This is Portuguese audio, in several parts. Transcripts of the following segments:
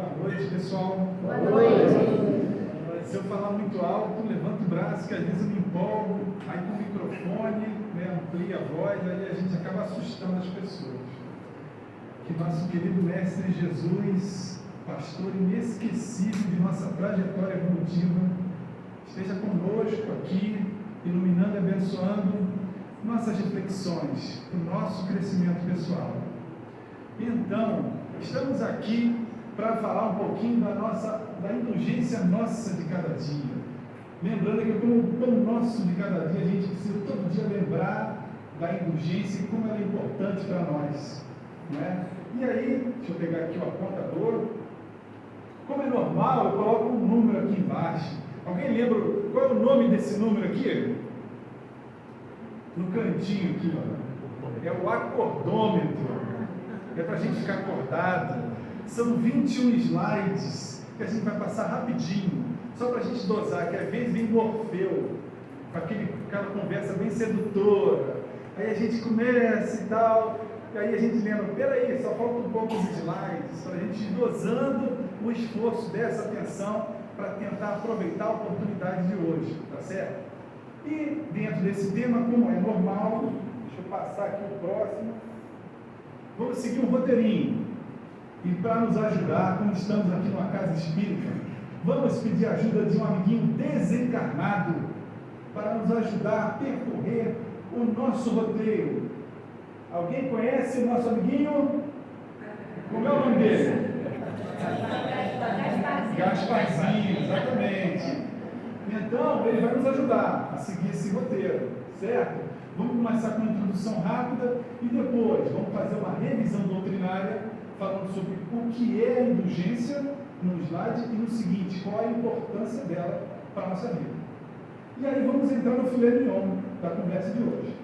Boa noite, pessoal. Boa noite. Se eu falar muito alto, levanta o braço, que às vezes eu me empolgo, aí com o microfone, amplia a voz, aí a gente acaba assustando as pessoas. Que nosso querido Mestre Jesus, pastor inesquecível de nossa trajetória evolutiva, esteja conosco aqui, iluminando e abençoando nossas reflexões, o nosso crescimento pessoal. Então, estamos aqui para falar um pouquinho da indulgência nossa de cada dia. Lembrando que como o pão nosso de cada dia, a gente precisa todo dia lembrar da indulgência e como ela é importante para nós. Não é? E aí, deixa eu pegar aqui o apontador. Como é normal, eu coloco um número aqui embaixo. Alguém lembra qual é o nome desse número aqui? No cantinho aqui, ó. É o acordômetro. É para a gente ficar acordado. São 21 slides que a gente vai passar rapidinho, só para a gente dosar, que às vezes vem do Orfeu, com aquela conversa bem sedutora. Aí a gente começa e tal, e aí a gente lembra, peraí, só faltam poucos slides, para a gente ir dosando o esforço dessa atenção para tentar aproveitar a oportunidade de hoje, tá certo? E dentro desse tema, como é normal, deixa eu passar aqui o próximo, vamos seguir um roteirinho. E para nos ajudar, como estamos aqui numa casa espírita, vamos pedir ajuda de um amiguinho desencarnado para nos ajudar a percorrer o nosso roteiro. Alguém conhece o nosso amiguinho? Como é o nome dele? Gasparzinho, exatamente. Então, ele vai nos ajudar a seguir esse roteiro, certo? Vamos começar com uma introdução rápida e depois vamos fazer uma revisão doutrinária falando sobre o que é a indulgência no slide e no seguinte, qual a importância dela para a nossa vida. E aí vamos entrar no filé mignon da conversa de hoje.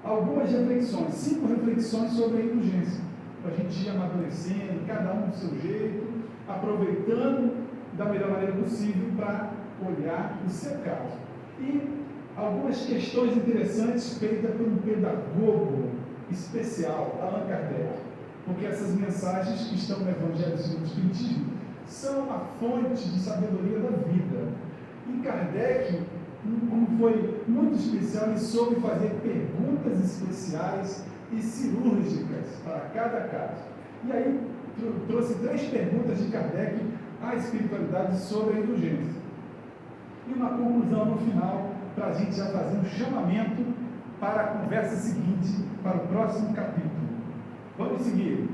Algumas reflexões, 5 reflexões sobre a indulgência, para a gente ir amadurecendo, cada um do seu jeito, aproveitando da melhor maneira possível para olhar o seu caso. E algumas questões interessantes feitas por um pedagogo especial, Allan Kardec. Porque essas mensagens que estão no Evangelho segundo o Espiritismo são a fonte de sabedoria da vida. E Kardec, como foi muito especial, ele soube fazer perguntas especiais e cirúrgicas para cada caso. E aí trouxe 3 perguntas de Kardec à espiritualidade sobre a indulgência. E uma conclusão no final, para a gente já fazer um chamamento para a conversa seguinte, para o próximo capítulo. Vamos seguir.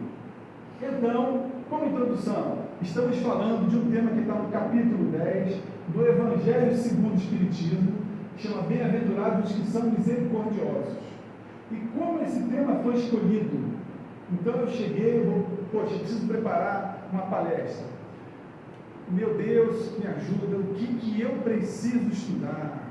Então, como introdução, estamos falando de um tema que está no capítulo 10 do Evangelho segundo o Espiritismo, que chama Bem-aventurados os que são misericordiosos. E como esse tema foi escolhido? Então eu cheguei, eu preciso preparar uma palestra. Meu Deus, me ajuda, o que eu preciso estudar?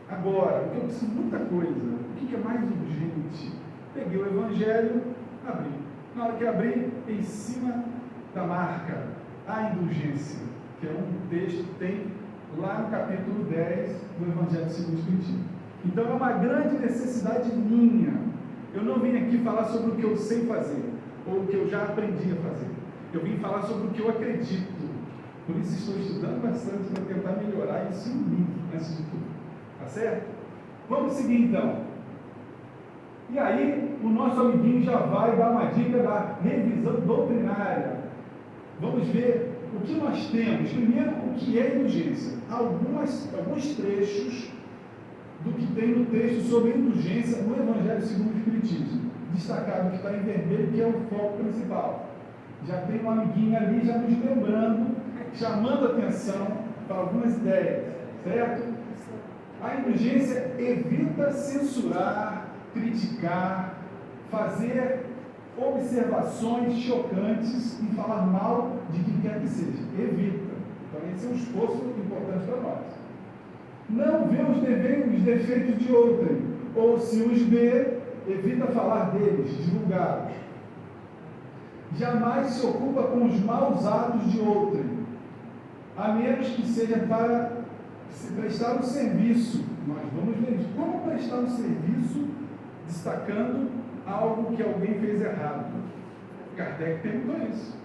Agora, porque eu preciso de muita coisa, o que é mais urgente? Peguei o Evangelho, abri. Na hora que abri, em cima da marca, a indulgência, que é um texto que tem lá no capítulo 10 do Evangelho segundo o Espiritismo. Então é uma grande necessidade minha. Eu não vim aqui falar sobre o que eu sei fazer, ou o que eu já aprendi a fazer. Eu vim falar sobre o que eu acredito. Por isso estou estudando bastante para tentar melhorar isso em mim, antes de tudo. Tá certo? Vamos seguir então. E aí, o nosso amiguinho já vai dar uma dica da revisão doutrinária. Vamos ver o que nós temos. Primeiro, o que é indulgência. Alguns trechos do que tem no texto sobre indulgência no Evangelho segundo o Espiritismo. Destacado que está em vermelho, que é o foco principal. Já tem um amiguinho ali já nos lembrando, chamando a atenção para algumas ideias. Certo? A indulgência evita censurar, criticar, fazer observações chocantes e falar mal de quem quer que seja. Evita. Então esse é um esforço importante para nós. Não vê os defeitos de outrem, ou se os vê, evita falar deles, divulgá-los. Jamais se ocupa com os maus atos de outrem, a menos que seja para prestar um serviço. Nós vamos ver como prestar um serviço destacando algo que alguém fez errado. Kardec perguntou isso.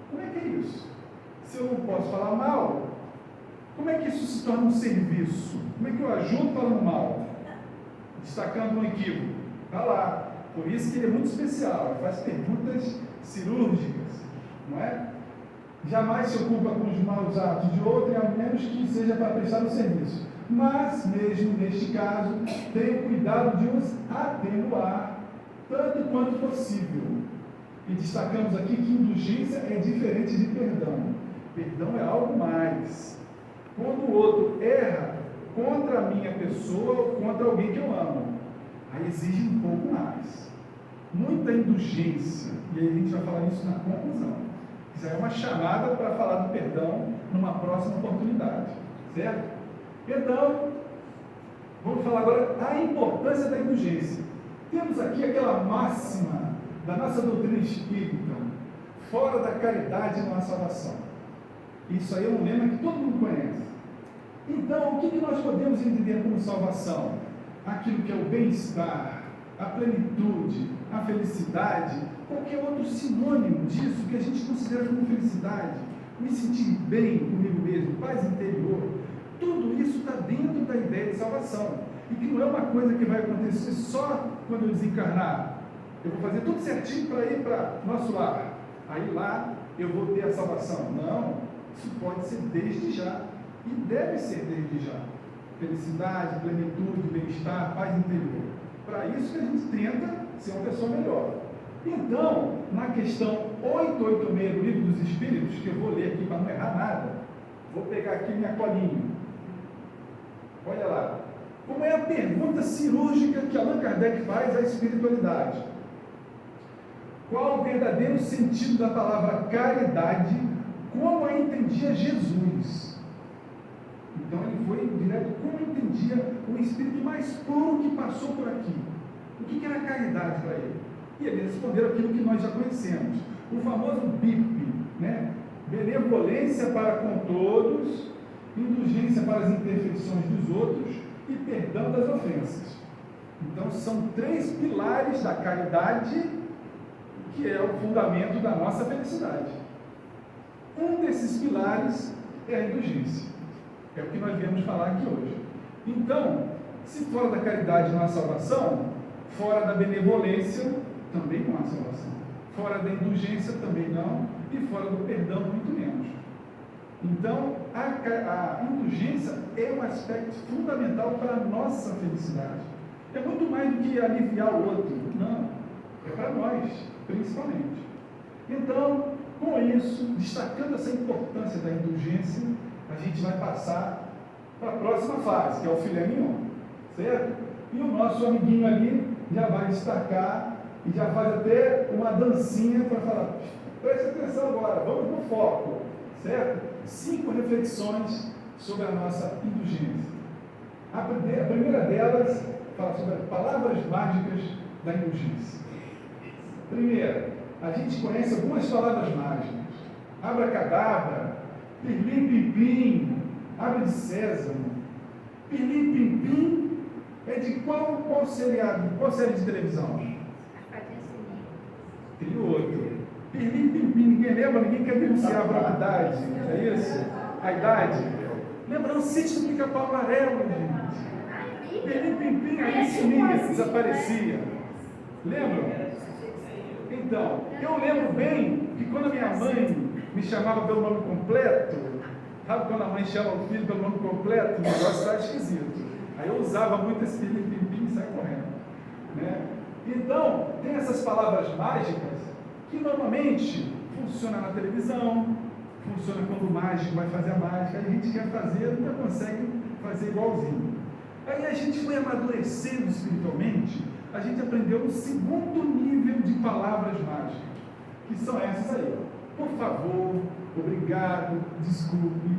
Como é que é isso? Se eu não posso falar mal, como é que isso se torna um serviço? Como é que eu ajudo falando mal? Destacando um equívoco. Está lá. Por isso que ele é muito especial. Ele faz perguntas cirúrgicas. Não é? Jamais se ocupa com os maus atos de outro, a menos que seja para prestar o serviço. Mas, mesmo neste caso, tenha cuidado de os atenuar, tanto quanto possível. E destacamos aqui que indulgência é diferente de perdão. Perdão é algo mais. Quando o outro erra contra a minha pessoa ou contra alguém que eu amo, aí exige um pouco mais. Muita indulgência. E aí a gente vai falar isso na conclusão. Isso é uma chamada para falar do perdão numa próxima oportunidade. Certo? Então, vamos falar agora a importância da indulgência. Temos aqui aquela máxima da nossa doutrina espírita: fora da caridade não há salvação. Isso aí é um lema que todo mundo conhece. Então, o que nós podemos entender como salvação? Aquilo que é o bem-estar, a plenitude, a felicidade, qualquer outro sinônimo disso que a gente considera como felicidade, me sentir bem comigo mesmo, paz interior. Tudo isso está dentro da ideia de salvação. E que não é uma coisa que vai acontecer só quando eu desencarnar. Eu vou fazer tudo certinho para ir para nosso lar. Aí lá eu vou ter a salvação. Não, isso pode ser desde já. E deve ser desde já. Felicidade, plenitude, bem-estar, paz interior. Para isso que a gente tenta ser uma pessoa melhor. Então, na questão 886 do Livro dos Espíritos, que eu vou ler aqui para não errar nada, vou pegar aqui minha colinha. Olha lá. Como é a pergunta cirúrgica que Allan Kardec faz à espiritualidade? Qual o verdadeiro sentido da palavra caridade, como a entendia Jesus? Então ele foi direto, como entendia o espírito mais puro que passou por aqui. O que era caridade para ele? E ele respondeu aquilo que nós já conhecemos. O famoso BIP, né? Benevolência para com todos, indulgência para as imperfeições dos outros e perdão das ofensas. Então são 3 pilares da caridade, que é o fundamento da nossa felicidade. Um desses pilares é a indulgência. É o que nós viemos falar aqui hoje. Então, se fora da caridade não há salvação, fora da benevolência também não há salvação. Fora da indulgência também não, e fora do perdão muito menos. Então, a indulgência é um aspecto fundamental para a nossa felicidade. É muito mais do que aliviar o outro. Não, é para nós, principalmente. Então, com isso, destacando essa importância da indulgência, a gente vai passar para a próxima fase, que é o filé mignon, certo? E o nosso amiguinho ali já vai destacar e já faz até uma dancinha para falar: preste atenção agora, vamos no foco, certo? 5 reflexões sobre a nossa indulgência. A primeira delas fala sobre as palavras mágicas da indulgência. Primeiro, a gente conhece algumas palavras mágicas: abracadabra, pirlim-pim-pim, abre de sésamo. Pirlim-pim-pim é de qual seriado, qual série de televisão? Tem outro. Pirlim-pim-pim, ninguém lembra, ninguém quer denunciar a gravidade, é isso? A idade? Lembra o Sítio do Pica-Pau Amarelo, gente? Pirlim-pim-pim aí sumia, desaparecia. Lembram? Então, eu lembro bem que quando a minha mãe me chamava pelo nome completo, sabe quando a mãe chama o filho pelo nome completo, o negócio está esquisito. Aí eu usava muito esse pirlim-pim-pim e saia correndo, né? Então, tem essas palavras mágicas que normalmente funcionam na televisão, funciona quando o mágico vai fazer a mágica, aí a gente quer fazer, nunca consegue fazer igualzinho. Aí a gente foi amadurecendo espiritualmente, a gente aprendeu um segundo nível de palavras mágicas, que são essas aí: por favor, obrigado, desculpe.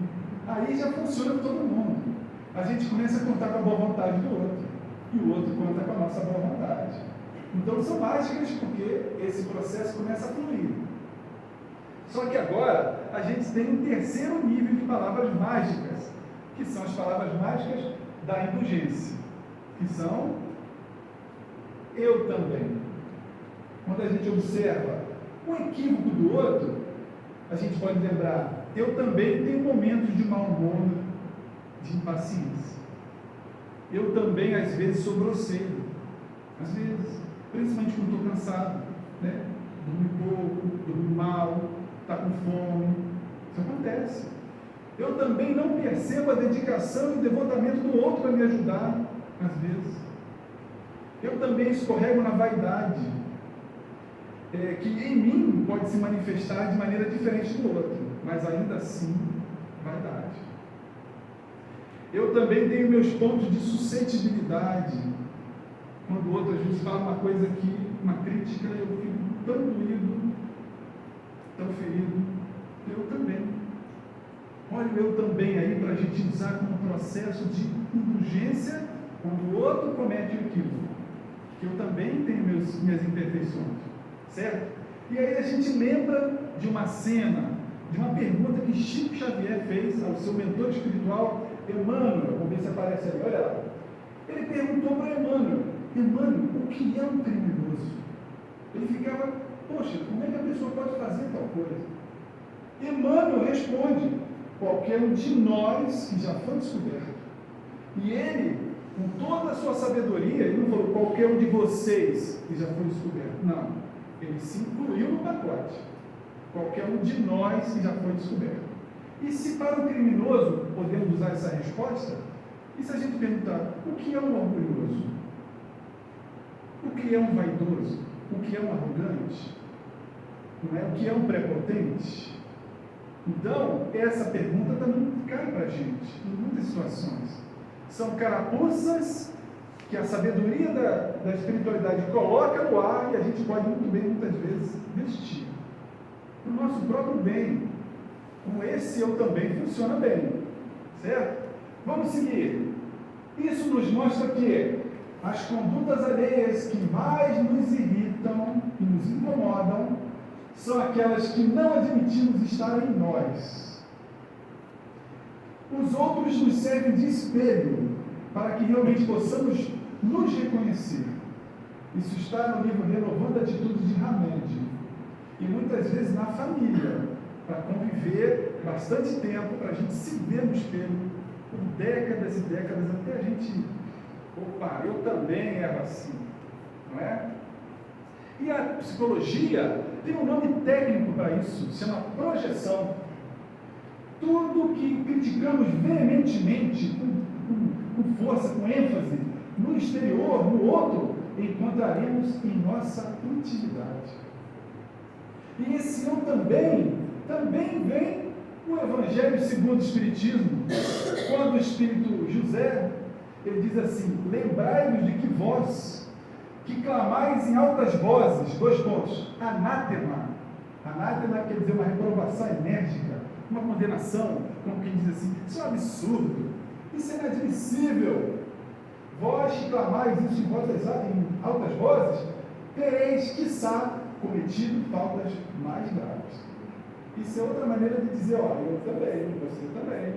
Aí já funciona para todo mundo. A gente começa a contar com a boa vontade do outro, e o outro conta com a nossa boa vontade. Então são mágicas porque esse processo começa a fluir. Só que agora a gente tem um terceiro nível de palavras mágicas, que são as palavras mágicas da indulgência, que são eu também. Quando a gente observa o equívoco do outro, a gente pode lembrar: eu também tenho momentos de mau humor, de impaciência. Eu também, às vezes, sou grosseiro. Às vezes, principalmente quando estou cansado, né? Dormi pouco, dormi mal, está com fome. Isso acontece. Eu também não percebo a dedicação e o devotamento do outro para me ajudar, às vezes. Eu também escorrego na vaidade, que em mim pode se manifestar de maneira diferente do outro, mas ainda assim, vaidade. Eu também tenho meus pontos de suscetibilidade, quando o outro às vezes fala uma coisa aqui, uma crítica, eu fico tão doído, tão ferido. Eu também. Olha o eu também aí para a gente usar como processo de indulgência quando o outro comete um equívoco. Que eu também tenho minhas imperfeições, certo? E aí a gente lembra de uma cena, de uma pergunta que Chico Xavier fez ao seu mentor espiritual, Emmanuel. Vamos ver se aparece ali, olha lá. Ele perguntou para Emmanuel, o que é um criminoso? Ele ficava, poxa, como é que a pessoa pode fazer tal coisa? Emmanuel responde, qualquer um de nós que já foi descoberto. E ele, com toda a sua sabedoria, ele não falou qualquer um de vocês que já foi descoberto. Não, ele se incluiu no pacote. Qualquer um de nós que já foi descoberto. E se para o criminoso podemos usar essa resposta, e se a gente perguntar, o que é um orgulhoso? O que é um vaidoso? O que é um arrogante? Não é? O que é um prepotente? Então, essa pergunta também cai para a gente, em muitas situações. São carapuças que a sabedoria da espiritualidade coloca no ar e a gente pode muito bem, muitas vezes, vestir. Para o nosso próprio bem. Como esse eu também funciona bem. Certo? Vamos seguir. Isso nos mostra que as condutas alheias que mais nos irritam e nos incomodam são aquelas que não admitimos estar em nós. Os outros nos servem de espelho para que realmente possamos nos reconhecer. Isso está no livro Renovando Atitudes de Hamed. E muitas vezes na família, para conviver bastante tempo, para a gente se ver no espelho por décadas e décadas, até a gente, opa, eu também era assim, não é? E a psicologia tem um nome técnico para isso, se chama projeção. Tudo que criticamos veementemente, com força, com ênfase, no exterior, no outro, encontraremos em nossa intimidade. E esse eu também vem no Evangelho segundo o Espiritismo, quando o Espírito José, ele diz assim, lembrai-vos de que vós, que clamais em altas vozes, 2 pontos, anátema quer dizer uma reprovação enérgica, uma condenação, como quem diz assim, isso é um absurdo, isso é inadmissível, vós que clamais isso em altas vozes, tereis, quiçá, cometido faltas mais graves. Isso é outra maneira de dizer, olha, eu também, você também.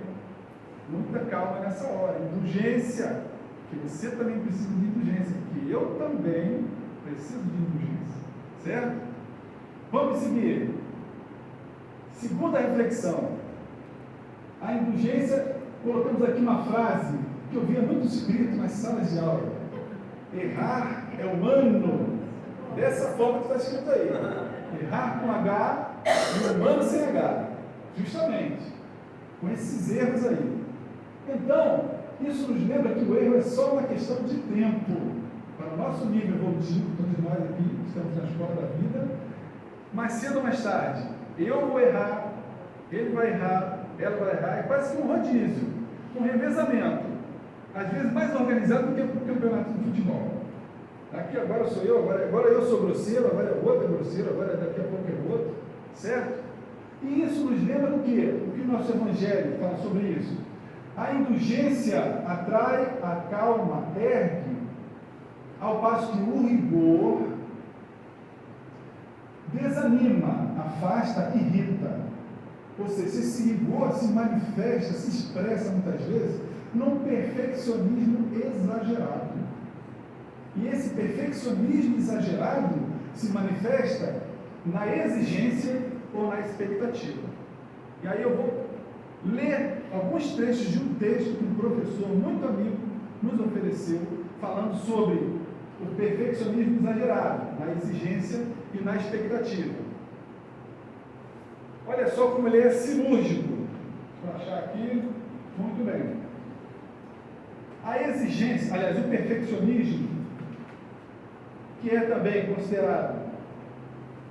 Muita calma nessa hora. Indulgência, que você também precisa de indulgência, que eu também preciso de indulgência. Certo? Vamos seguir. Segunda reflexão. A indulgência, colocamos aqui uma frase que eu via muito escrito nas salas de aula. Errar é humano. Dessa forma que está escrito aí. Errar com H e humano sem H. Justamente. Com esses erros aí. Então, isso nos lembra que o erro é só uma questão de tempo. Para o nosso nível evolutivo, todos nós aqui estamos na escola da vida, mais cedo ou mais tarde, eu vou errar, ele vai errar, ela vai errar, é quase que um rodízio, um revezamento. Às vezes mais organizado do que o campeonato de futebol. Aqui agora sou eu, agora eu sou grosseiro, agora é o outro é grosseiro, agora daqui a pouco é o outro, certo? E isso nos lembra do quê? O que o nosso Evangelho fala sobre isso? A indulgência atrai, acalma, ergue, ao passo que o rigor desanima, afasta, irrita. Ou seja, esse rigor se manifesta, se expressa muitas vezes num perfeccionismo exagerado. E esse perfeccionismo exagerado se manifesta na exigência ou na expectativa. E aí eu vou ler alguns trechos de um texto que um professor muito amigo nos ofereceu, falando sobre o perfeccionismo exagerado, na exigência e na expectativa. Olha só como ele é cirúrgico. Deixa eu achar aqui. Muito bem. A exigência, aliás, o perfeccionismo, que é também considerado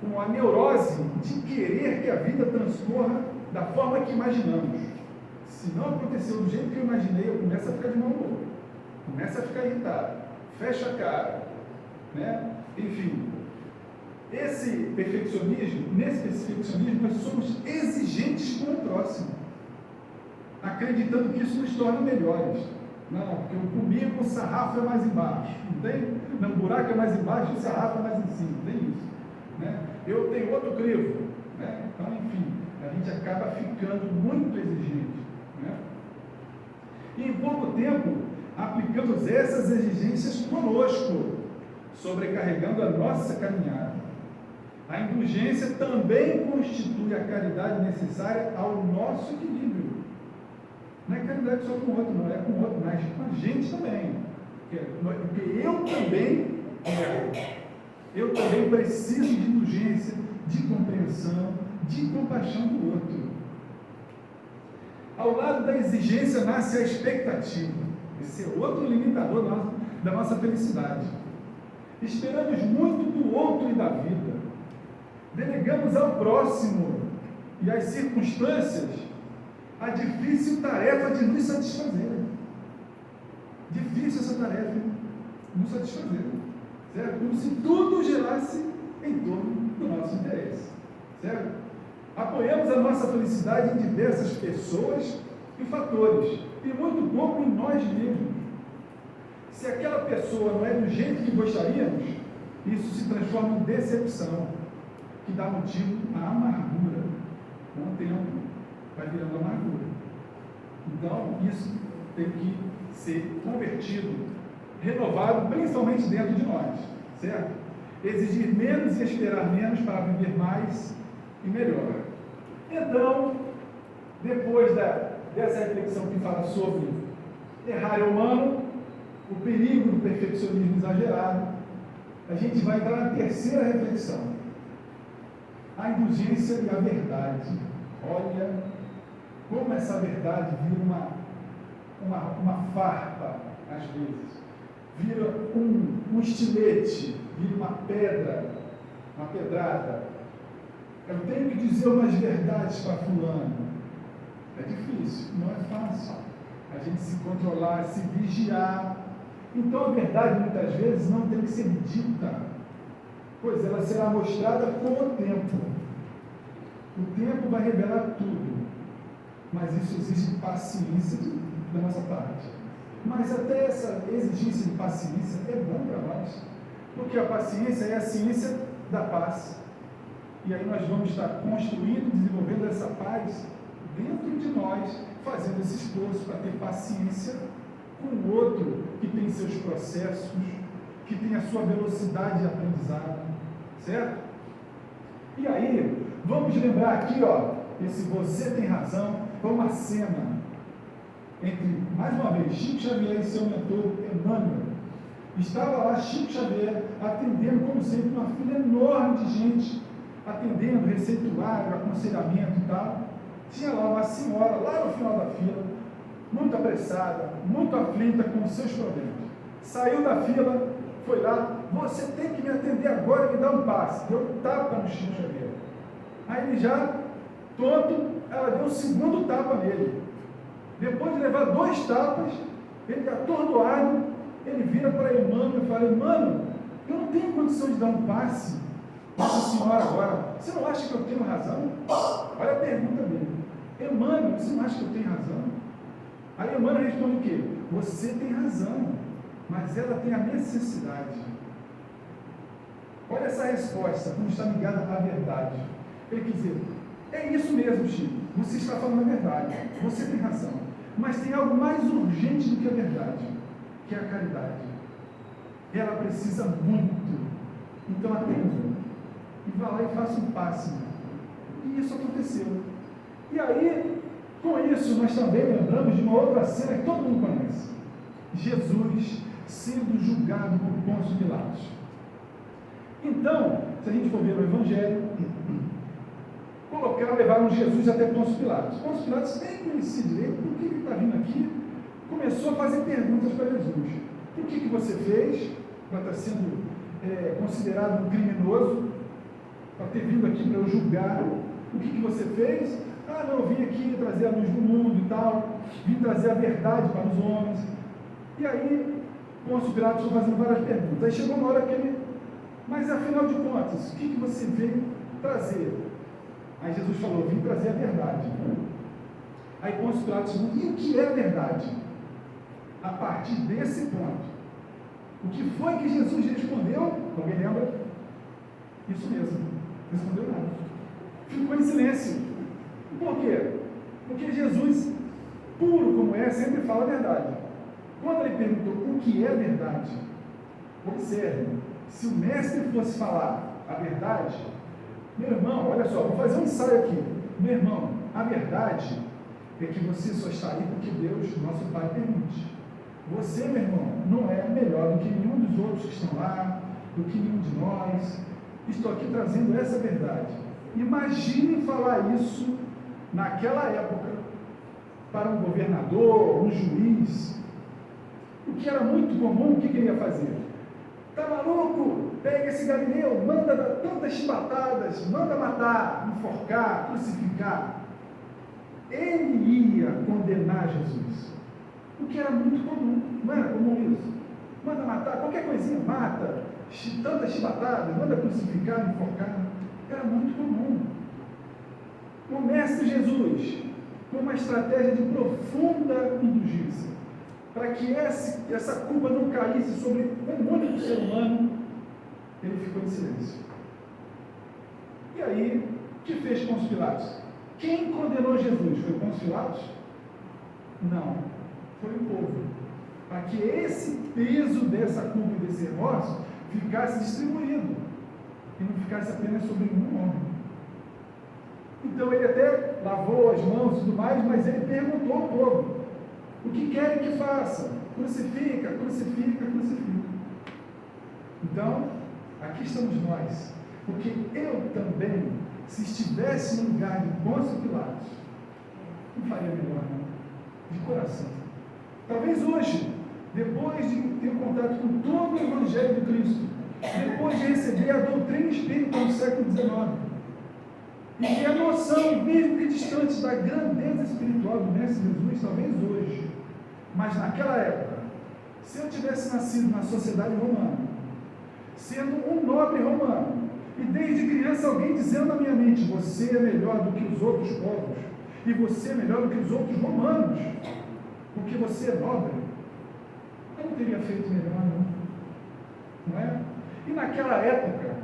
como a neurose de querer que a vida transcorra da forma que imaginamos. Se não aconteceu do jeito que eu imaginei, eu começo a ficar de mau humor, começo a ficar irritado, fecho a cara, né? Enfim, nesse perfeccionismo, nós somos exigentes com o próximo, acreditando que isso nos torna melhores. Não, porque comigo o sarrafo é mais embaixo, não tem? Não, o buraco é mais embaixo e o sarrafo é mais em cima, tem isso, né? Eu tenho outro crivo, né? Então, enfim, a gente acaba ficando muito exigente, né? E em pouco tempo, aplicamos essas exigências conosco, sobrecarregando a nossa caminhada. A indulgência também constitui a caridade necessária ao nosso equilíbrio. Não é caridade só com o outro, não é com o outro, mas com a gente também. Porque eu também preciso de indulgência, de compreensão, de compaixão do outro. Ao lado da exigência nasce a expectativa. Esse é outro limitador da nossa felicidade. Esperamos muito do outro e da vida. Delegamos ao próximo e às circunstâncias a difícil tarefa de nos satisfazer. Difícil essa tarefa de nos satisfazer. Certo? Como se tudo gerasse em torno do nosso interesse. Certo? Apoiamos a nossa felicidade em diversas pessoas e fatores, e muito pouco em nós mesmos. Se aquela pessoa não é do jeito que gostaríamos, isso se transforma em decepção, que dá motivo à amargura. Com o tempo, vai virando amargura. Então, isso tem que ser convertido, renovado, principalmente dentro de nós, certo? Exigir menos e esperar menos para viver mais e melhor. Então, depois dessa reflexão que fala sobre errar é humano, o perigo do perfeccionismo exagerado, a gente vai entrar na terceira reflexão. A indulgência e a verdade. Olha como essa verdade vira uma farpa, às vezes. Vira um estilete, vira uma pedra, uma pedrada. Eu tenho que dizer umas verdades para fulano. É difícil, não é fácil. A gente se controlar, se vigiar. Então a verdade muitas vezes não tem que ser dita, pois ela será mostrada com o tempo. O tempo vai revelar tudo, mas isso exige paciência da nossa parte. Mas até essa exigência de paciência é bom para nós, porque a paciência é a ciência da paz. E aí nós vamos estar construindo, desenvolvendo essa paz dentro de nós, fazendo esse esforço para ter paciência com o outro que tem seus processos, que tem a sua velocidade de aprendizado, certo? E aí, vamos lembrar aqui, esse Você Tem Razão, foi uma cena entre, mais uma vez, Chico Xavier e seu mentor, Emmanuel. Estava lá Chico Xavier atendendo, como sempre, uma fila enorme de gente, atendendo, receituário, aconselhamento e tal. Tinha lá uma senhora, lá no final da fila, muito apressada, muito aflita com os seus problemas. Saiu da fila, foi lá, você tem que me atender agora e me dar um passe. Deu um tapa no Chico Xavier. Aí ele já, tonto, ela deu um segundo tapa nele. Depois de levar 2 tapas, ele atordoado, ele vira para Emmanuel e fala: Emmanuel, eu não tenho condição de dar um passe para essa senhora agora. Você não acha que eu tenho razão? Olha a pergunta dele. Emmanuel, você não acha que eu tenho razão? Aí Emmanuel responde o quê? Você tem razão, mas ela tem a necessidade. Olha essa resposta, como está ligada à verdade. Ele quer dizer, é isso mesmo, Chico, você está falando a verdade, você tem razão, mas tem algo mais urgente do que a verdade, que é a caridade. Ela precisa muito, então atenda, e vá lá e faça um passe. E isso aconteceu. E aí, com isso, nós também lembramos de uma outra cena que todo mundo conhece. Jesus sendo julgado por Pôncio Pilatos. Então, se a gente for ver o Evangelho, levaram Jesus até Pôncio Pilatos. Pôncio Pilatos nem conhecia direito por que ele está vindo aqui. Começou a fazer perguntas para Jesus. O que você fez para estar sendo considerado um criminoso, para ter vindo aqui para eu julgar? O que você fez? Ah, não, eu vim aqui trazer a luz do mundo e tal, vim trazer a verdade para os homens. E aí, Pôncio Pilatos foi fazendo várias perguntas. Aí chegou uma hora que ele, mas afinal de contas, o que você veio trazer? Aí Jesus falou, vim trazer a verdade. Aí Pôncio Pilatos falou, e o que é a verdade? A partir desse ponto, o que foi que Jesus respondeu? Alguém lembra? Isso mesmo, não respondeu nada. Ficou em silêncio. Por quê? Porque Jesus, puro como é, sempre fala a verdade. Quando ele perguntou o que é verdade, observe, se o mestre fosse falar a verdade, meu irmão, olha só, vou fazer um ensaio aqui. Meu irmão, a verdade é que você só está aí porque Deus, nosso Pai, permite. Você, meu irmão, não é melhor do que nenhum dos outros que estão lá, do que nenhum de nós. Estou aqui trazendo essa verdade. Imagine falar isso naquela época para um governador, um juiz. O que era muito comum, o que ele ia fazer? Tá maluco? Pega esse Galileu, manda dar tantas chibatadas, manda matar, enforcar, crucificar. Ele ia condenar Jesus. O que era muito comum, não era comum isso? Manda matar, qualquer coisinha, mata, tantas chibatadas, manda crucificar, enforcar. Era muito comum. O mestre Jesus, com uma estratégia de profunda indulgência, para que essa culpa não caísse sobre um único ser humano, ele ficou em silêncio. E aí, o que fez Pôncio Pilatos? Quem condenou Jesus? Foi Pôncio Pilatos? Não, foi o povo. Para que esse peso dessa culpa e desse remorso ficasse distribuído e não ficasse apenas sobre um homem. Então ele até lavou as mãos e tudo mais, mas ele perguntou ao povo: o que querem que faça? Crucifica, crucifica, crucifica. Então, aqui estamos nós. Porque eu também, se estivesse no lugar de Pôncio Pilatos, não faria melhor, não. De coração. Talvez hoje, depois de ter contato com todo o Evangelho de Cristo, depois de receber a doutrina espírita no século XIX, e ter a noção, mesmo que distante, da grandeza espiritual do Mestre Jesus, talvez hoje, mas naquela época, se eu tivesse nascido na sociedade romana, sendo um nobre romano, e desde criança alguém dizendo na minha mente: você é melhor do que os outros povos, e você é melhor do que os outros romanos, porque você é nobre, eu não teria feito melhor, não é? E naquela época,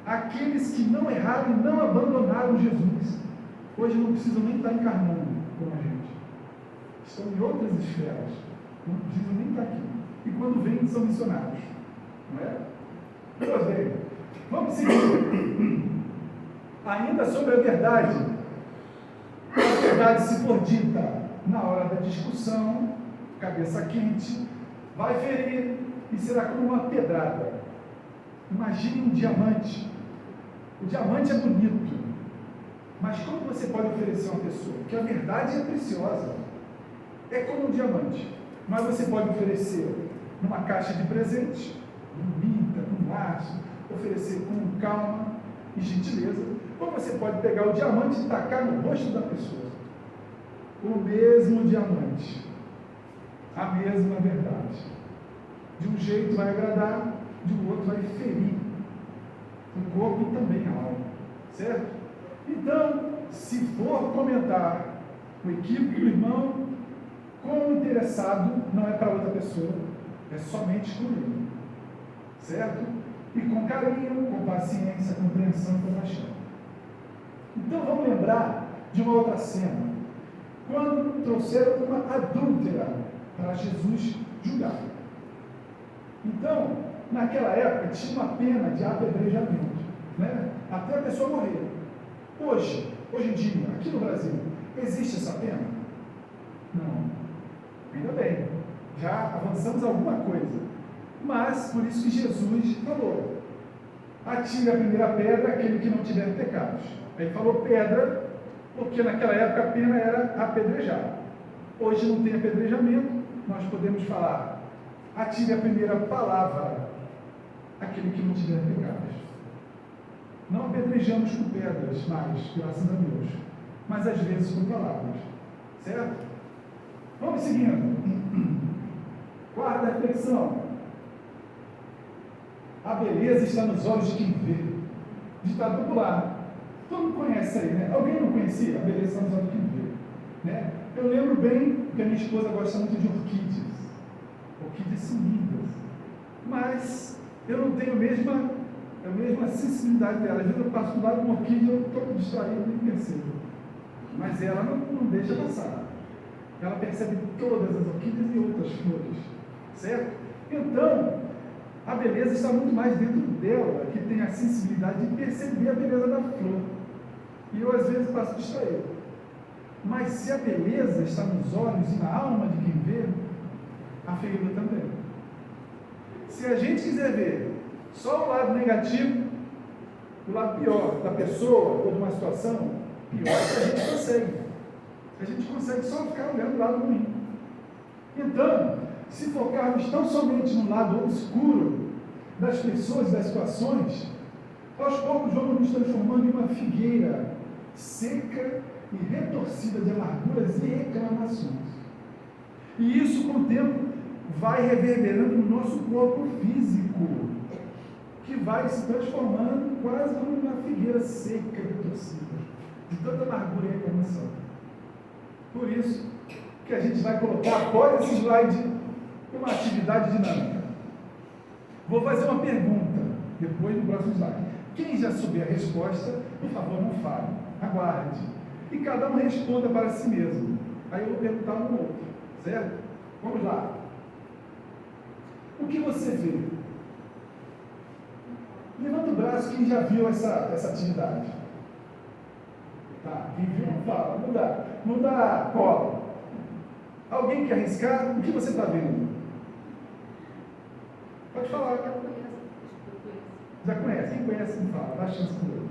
aqueles que não erraram e não abandonaram Jesus, hoje não precisam nem estar encarnando como a gente, estão em outras esferas, não precisam nem estar aqui, e quando vêm são missionários, não é? Pois bem, vamos seguir. Ainda sobre a verdade se for dita na hora da discussão, cabeça quente, vai ferir e será como uma pedrada. Imagine um diamante. O diamante é bonito, mas como você pode oferecer a uma pessoa? Porque a verdade é preciosa, é como um diamante, mas você pode oferecer numa caixa de presente, bonita, com laço, oferecer com calma e gentileza, ou você pode pegar o diamante e tacar no rosto da pessoa. O mesmo diamante, a mesma verdade. De um jeito vai agradar, de um outro vai ferir o corpo e também a alma, certo? Então, se for comentar o equívoco do irmão, como interessado, não é para outra pessoa, é somente comigo, certo? E com carinho, com paciência, compreensão e compaixão. Então vamos lembrar de uma outra cena, quando trouxeram uma adúltera para Jesus julgar. Então, naquela época tinha uma pena de apedrejamento, né? Até a pessoa morrer. Hoje em dia, aqui no Brasil, Existe essa pena? Não. Ainda bem, já avançamos alguma coisa. Mas, por isso que Jesus falou: atire a primeira pedra aquele que não tiver pecados. Aí falou pedra, porque naquela época a pena era apedrejar. Hoje não tem apedrejamento, nós podemos falar: atire a primeira palavra aquele que não tiver pecados. Não apedrejamos com pedras mais, graças a Deus, mas às vezes com palavras. Certo? Vamos seguindo. Quarta reflexão. A beleza está nos olhos de quem vê. Ditado popular. Todo mundo conhece aí, né? Alguém não conhecia? A beleza está nos olhos de quem vê. Né? Eu lembro bem que a minha esposa gosta muito de orquídeas. Orquídeas são lindas. Mas eu não tenho a mesma sensibilidade dela. Às vezes eu passo do lado de uma orquídea e eu estou distraído e nem percebo. Mas ela não deixa passar. Ela percebe todas as orquídeas e outras flores. Certo? Então, a beleza está muito mais dentro dela, que tem a sensibilidade de perceber a beleza da flor. E eu, às vezes, passo distraído. Mas se a beleza está nos olhos e na alma de quem vê, a feiura também. Se a gente quiser ver só o lado negativo, o lado pior da pessoa ou de uma situação, pior que a gente consegue. A gente consegue só ficar olhando o lado ruim. Então, se focarmos tão somente no lado obscuro das pessoas e das situações, aos poucos vamos nos transformando em uma figueira seca e retorcida de amarguras e reclamações. E isso, com o tempo, vai reverberando no nosso corpo físico, que vai se transformando quase como uma figueira seca e retorcida, de tanta amargura e reclamação. Por isso que a gente vai colocar, após esse slide, uma atividade dinâmica. Vou fazer uma pergunta, depois no próximo slide. Quem já souber a resposta, por favor, não fale, aguarde. E cada um responda para si mesmo. Aí eu vou perguntar um ao outro, certo? Vamos lá. O que você vê? Levanta o braço quem já viu essa atividade. Tá, quem viu não fala, não dá cola. Alguém quer arriscar? O que você está vendo? Pode falar. Já conhece? Quem conhece, não fala. Dá a chance para ele.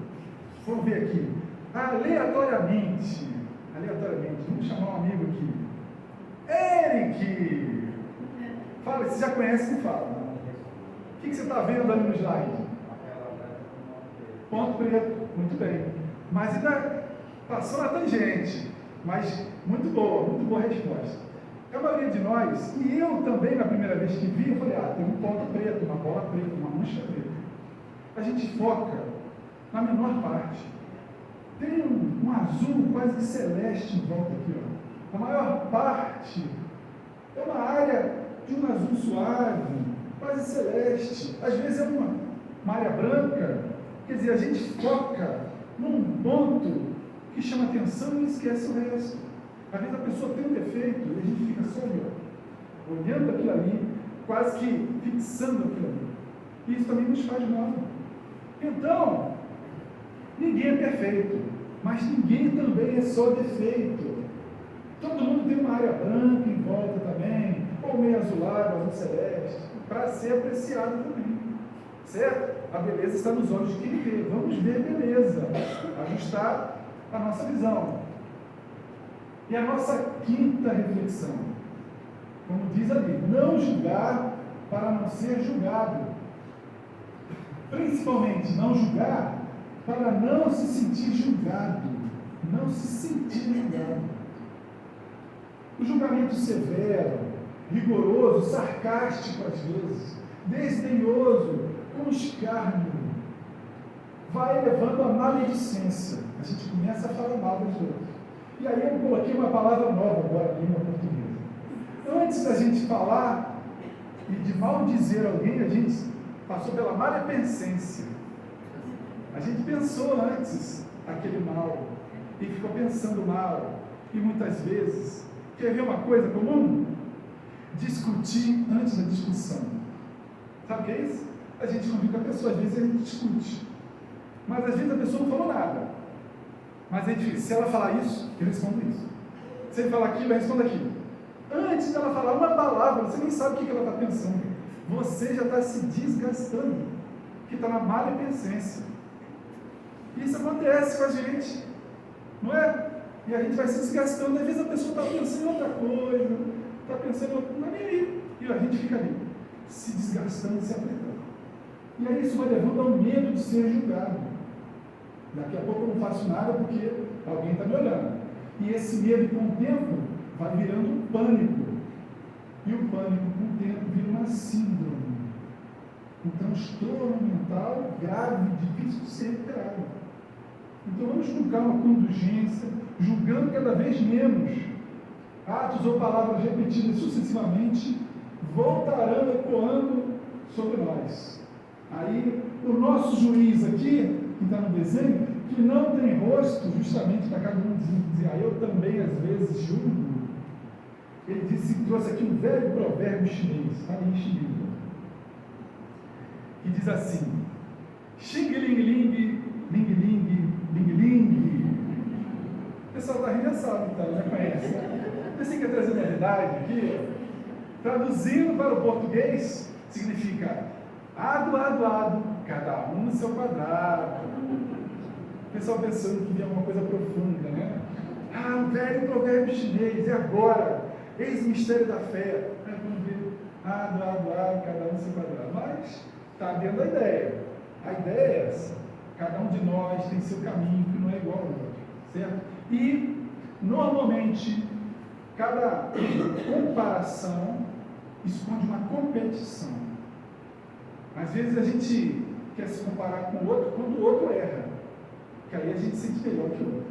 Vamos ver aqui. Aleatoriamente. Vamos chamar um amigo aqui. Eric! Fala, você já conhece, não fala. O que você está vendo ali no slide? Ponto preto. Muito bem. Mas ainda passou na tangente. Mas muito boa resposta. A maioria de nós, e eu também na primeira vez que vi, eu falei, tem um ponto preto, uma bola preta, uma mancha preta. A gente foca na menor parte. Tem um azul quase que celeste em volta aqui, ó. A maior parte é uma área de um azul suave, quase celeste. Às vezes é uma área branca. Quer dizer, a gente foca num ponto que chama atenção e esquece o resto. Às vezes a pessoa tem um defeito e a gente fica só olhando aquilo ali, quase que fixando aquilo ali. E isso também nos faz mal. Então, ninguém é perfeito, mas ninguém também é só defeito. Todo mundo tem uma área branca em volta também, ou meio azulado, azul celeste, para ser apreciado também. Certo? A beleza está nos olhos de quem vê. Vamos ver beleza, ajustar a nossa visão. E a nossa quinta reflexão, como diz ali, não julgar para não ser julgado. Principalmente, não julgar para não se sentir julgado. Não se sentir julgado. O julgamento severo, rigoroso, sarcástico às vezes, desdenhoso, com escárnio, vai levando a maledicência. A gente começa a falar mal dos outros. E aí eu coloquei uma palavra nova agora na língua portuguesa. Antes da gente falar e de maldizer alguém, a gente passou pela malepensência. A gente pensou antes aquele mal e ficou pensando mal. E muitas vezes, quer ver uma coisa comum? Discutir antes da discussão. Sabe o que é isso? A gente convive com a pessoa, às vezes a gente discute. Mas às vezes a pessoa não falou nada. Mas é difícil. Se ela falar isso, eu respondo isso. Se ele falar aquilo, eu respondo aquilo. Antes dela falar uma palavra, você nem sabe o que ela está pensando. Você já está se desgastando, que está na maledicência. Isso acontece com a gente, não é? E a gente vai se desgastando. Às vezes a pessoa está pensando em outra coisa, está pensando em outra coisa, não é nem ali. E a gente fica ali, se desgastando, se apretando. E aí isso vai levando ao medo de ser julgado. Daqui a pouco eu não faço nada porque alguém está me olhando. E esse medo, com o tempo, vai virando um pânico. E o pânico, com o tempo, vira uma síndrome. Um transtorno mental grave, difícil de ser recuperado. Então vamos com calma, com indulgência, julgando cada vez menos. Atos ou palavras repetidas sucessivamente voltarão ecoando sobre nós. Aí, o nosso juiz aqui, que está no desenho, que não tem rosto, justamente para cada um dizer, eu também às vezes julgo. Ele trouxe aqui um velho provérbio chinês, está em chinês, que diz assim: Xing ling ling, ling ling, ling ling. O pessoal está rindo, já sabe, tá? Já conhece. Pensei que ia trazer novidade aqui. Traduzindo para o português, significa ado, cada um no seu quadrado. O pessoal pensando que via uma coisa profunda, né? Um velho provérbio chinês, e agora? Eis o mistério da fé. Vamos ver, ado, cada um no seu quadrado. Mas está dentro da ideia. A ideia é essa. Cada um de nós tem seu caminho, que não é igual ao outro, certo? E, normalmente, cada comparação esconde uma competição. Às vezes a gente quer se comparar com o outro quando o outro erra, que aí a gente se sente melhor que o outro.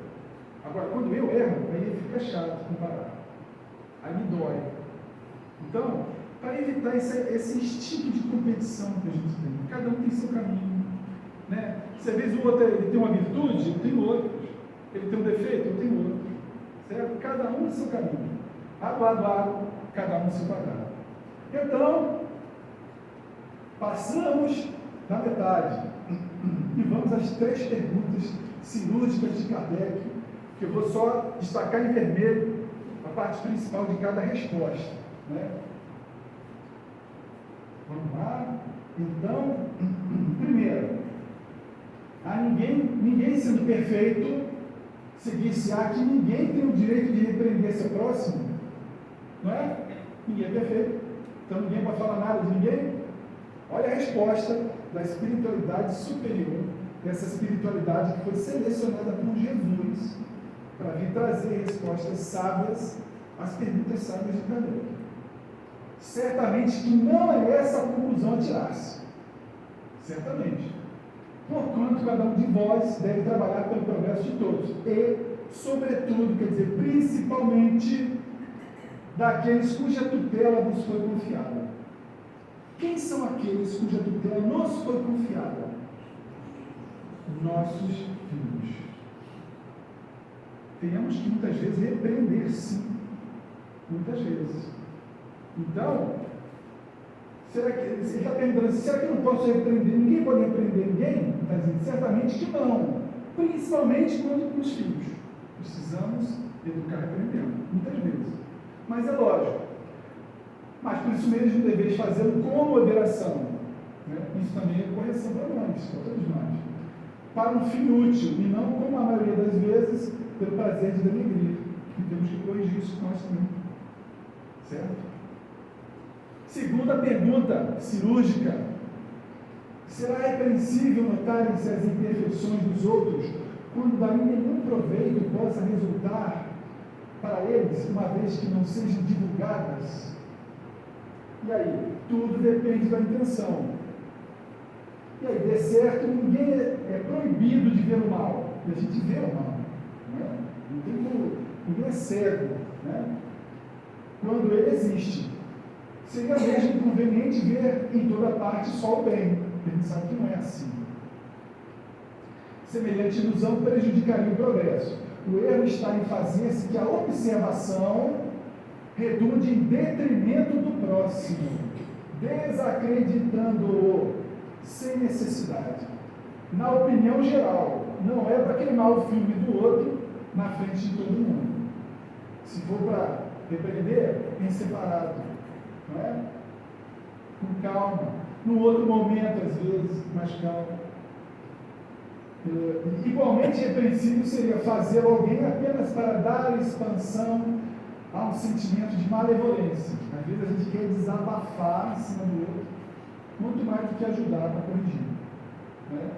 Agora, quando eu erro, aí fica chato comparar, aí me dói. Então, para evitar esse instinto de competição que a gente tem, cada um tem seu caminho, né? Se às vezes o outro ele tem uma virtude, eu tenho outra. Ele tem um defeito, eu tenho outro, certo? Cada um no seu caminho, ado, cada um no seu quadrado. Então, passamos da metade e vamos às 3 perguntas cirúrgicas de Kardec, que eu vou só destacar em vermelho a parte principal de cada resposta, né? Vamos lá? Então, primeiro, ninguém sendo perfeito, seguir-se-á que ninguém tem o direito de repreender seu próximo, não é? Ninguém é perfeito, então ninguém pode falar nada de ninguém. Olha a resposta da espiritualidade superior, dessa espiritualidade que foi selecionada por Jesus para vir trazer respostas sábias às perguntas sábias de Kardec. Certamente que não é essa a conclusão a tirar-se. Certamente. Porquanto cada um de vós deve trabalhar pelo progresso de todos. E, sobretudo, quer dizer, principalmente, daqueles cuja tutela vos foi confiada. Quem são aqueles cuja tutela nos foi confiada? Nossos filhos. Tenhamos que muitas vezes repreender, sim. Muitas vezes. Então, será que ele está perguntando, será que eu não posso repreender? Ninguém pode repreender ninguém? Está dizendo, certamente que não. Principalmente quando com os filhos. Precisamos educar repreendendo, muitas vezes. Mas é lógico. Mas por isso mesmo deveis fazê-lo com moderação. Né? Isso também é correção para nós, para todos nós. Para um fim útil, e não, como a maioria das vezes, pelo prazer de denegrir. E temos que corrigir isso nós também. Certo? Segunda pergunta cirúrgica: será repreensível notarem-se as imperfeições dos outros, quando daí nenhum proveito possa resultar para eles, uma vez que não sejam divulgadas? E aí, tudo depende da intenção. E aí, de certo, ninguém é proibido de ver o mal. E a gente vê o mal. Né? Ninguém é cego. Né? Quando ele existe. Seria mesmo conveniente ver em toda parte só o bem. A gente sabe que não é assim. Semelhante ilusão prejudicaria o progresso. O erro está em fazer-se que a observação redunde em detrimento do próximo, desacreditando-o sem necessidade. Na opinião geral, não é para queimar o filme do outro na frente de todo mundo. Se for para repreender, em separado, não é? Com calma. No outro momento, às vezes, mais calmo. Igualmente repreensível seria fazer alguém apenas para dar expansão a um sentimento de malevolência. Às vezes a gente quer desabafar em cima do outro, muito mais do que ajudar para corrigir. Né?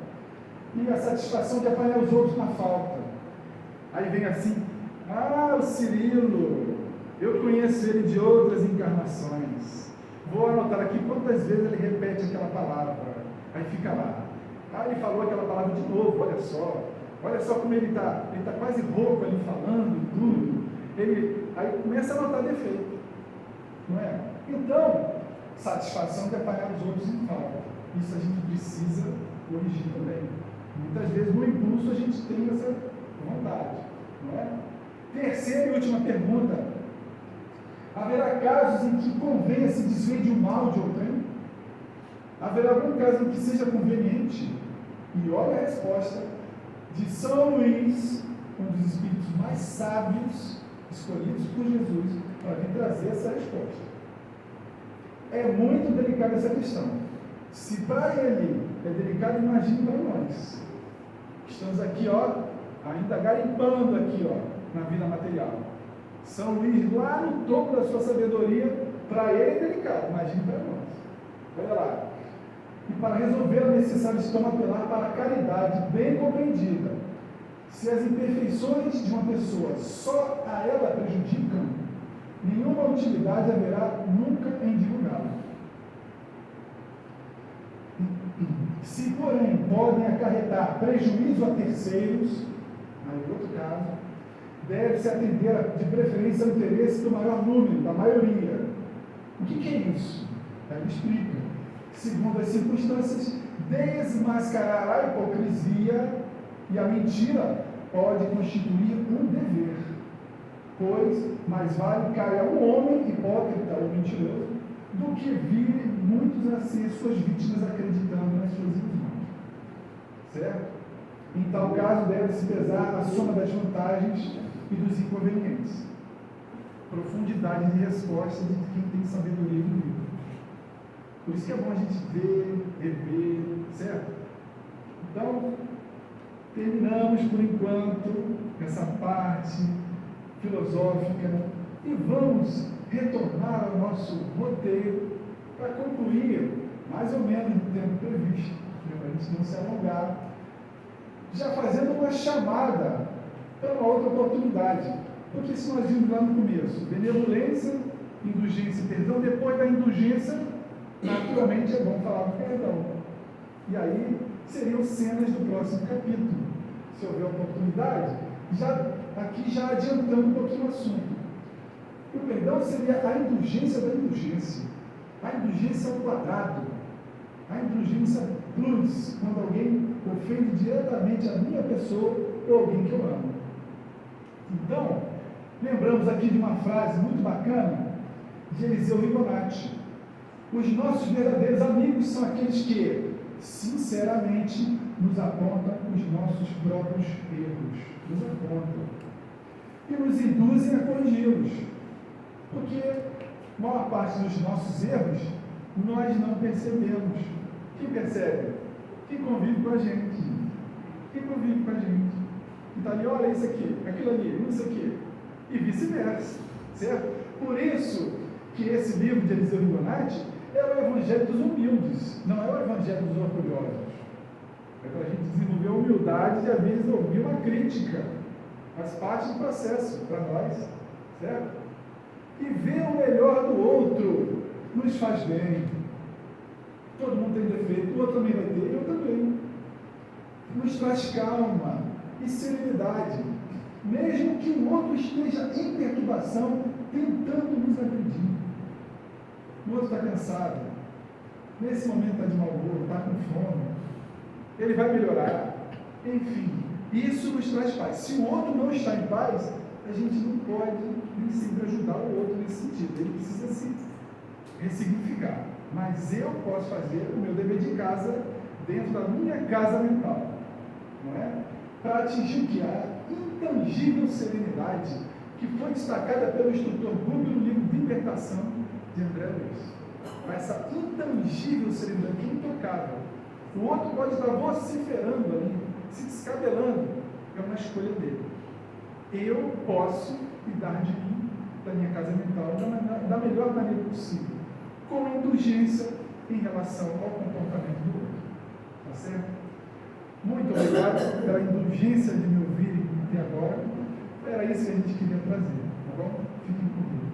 E a satisfação de apanhar os outros na falta. Aí vem assim, o Cirilo, eu conheço ele de outras encarnações. Vou anotar aqui quantas vezes ele repete aquela palavra. Aí fica lá. Ele falou aquela palavra de novo, olha só como ele está quase rouco ali falando tudo. Aí começa a notar defeito, não é? Então, satisfação de apanhar os outros em falta. Isso a gente precisa corrigir também. Muitas vezes no impulso a gente tem essa vontade, não é? Terceira e última pergunta. Haverá casos em que convenha se desver de um mal de outrem? Haverá algum caso em que seja conveniente? E olha a resposta de São Luís, um dos espíritos mais sábios escolhidos por Jesus para vir trazer essa resposta. É muito delicada essa questão. Se para ele é delicado, imagine para nós. Estamos aqui, ainda garimpando aqui, na vida material. São Luís, lá no topo da sua sabedoria, para ele é delicado, imagine para nós. Olha lá. E para resolver é necessário então apelar para a caridade bem compreendida. Se as imperfeições de uma pessoa só a ela prejudicam, nenhuma utilidade haverá nunca em divulgá-la. Se, porém, podem acarretar prejuízo a terceiros, aí outro caso, deve-se atender de preferência ao interesse do maior número, da maioria. O que é isso? Ele explica. Segundo as circunstâncias, desmascarar a hipocrisia e a mentira pode constituir um dever, pois mais vale caia um homem hipócrita ou mentiroso do que virem muitos a ser suas vítimas acreditando nas suas ilusões. Certo? Em tal caso, deve-se pesar a soma das vantagens e dos inconvenientes. Profundidade de resposta de quem tem sabedoria do livro. Por isso que é bom a gente ver, rever, certo? Então, terminamos por enquanto essa parte filosófica e vamos retornar ao nosso roteiro para concluir mais ou menos no tempo previsto, para a gente não se alongar, já fazendo uma chamada para uma outra oportunidade. Porque se nós vimos lá no começo, benevolência, indulgência e perdão, depois da indulgência, naturalmente é bom falar do perdão. E aí seriam cenas do próximo capítulo. Se houver oportunidade, aqui já adiantando um pouquinho o assunto. O perdão seria a indulgência da indulgência. A indulgência ao quadrado. A indulgência plus, quando alguém ofende diretamente a minha pessoa ou alguém que eu amo. Então, lembramos aqui de uma frase muito bacana de Eliseu Rigonati. Os nossos verdadeiros amigos são aqueles que, sinceramente, nos apontam os nossos próprios erros. Nos apontam. E nos induzem a corrigi-los. Porque a maior parte dos nossos erros nós não percebemos. Quem percebe? Quem convive com a gente. Quem convive com a gente. Que está ali, olha isso aqui, aquilo ali, isso aqui. E vice-versa. Certo? Por isso que esse livro de Eliseu Rigonati é o Evangelho dos humildes, não é o Evangelho dos orgulhosos. É para a gente desenvolver a humildade de, às vezes, ouvir uma crítica. Faz parte do processo para nós, certo? E ver o melhor do outro nos faz bem. Todo mundo tem defeito, o outro também vai ter, eu também. Nos traz calma e serenidade, mesmo que o outro esteja em perturbação, tentando nos agredir. O outro está cansado, nesse momento está de mau humor, está com fome, ele vai melhorar. Enfim, isso nos traz paz. Se o outro não está em paz, a gente não pode nem sempre ajudar o outro nesse sentido. Ele precisa se ressignificar. Mas eu posso fazer o meu dever de casa dentro da minha casa mental. Não é? para atingir o que? A intangível serenidade que foi destacada pelo instrutor Google no livro Libertação de André Luiz. Essa intangível serenidade que é intocável. O outro pode estar vociferando ali, se descabelando, é uma escolha dele. Eu posso cuidar de mim, da minha casa mental, da melhor maneira possível, com indulgência em relação ao comportamento do outro. Tá certo? Muito obrigado pela indulgência de me ouvirem até agora. Era isso que a gente queria trazer, tá bom? Fiquem com Deus.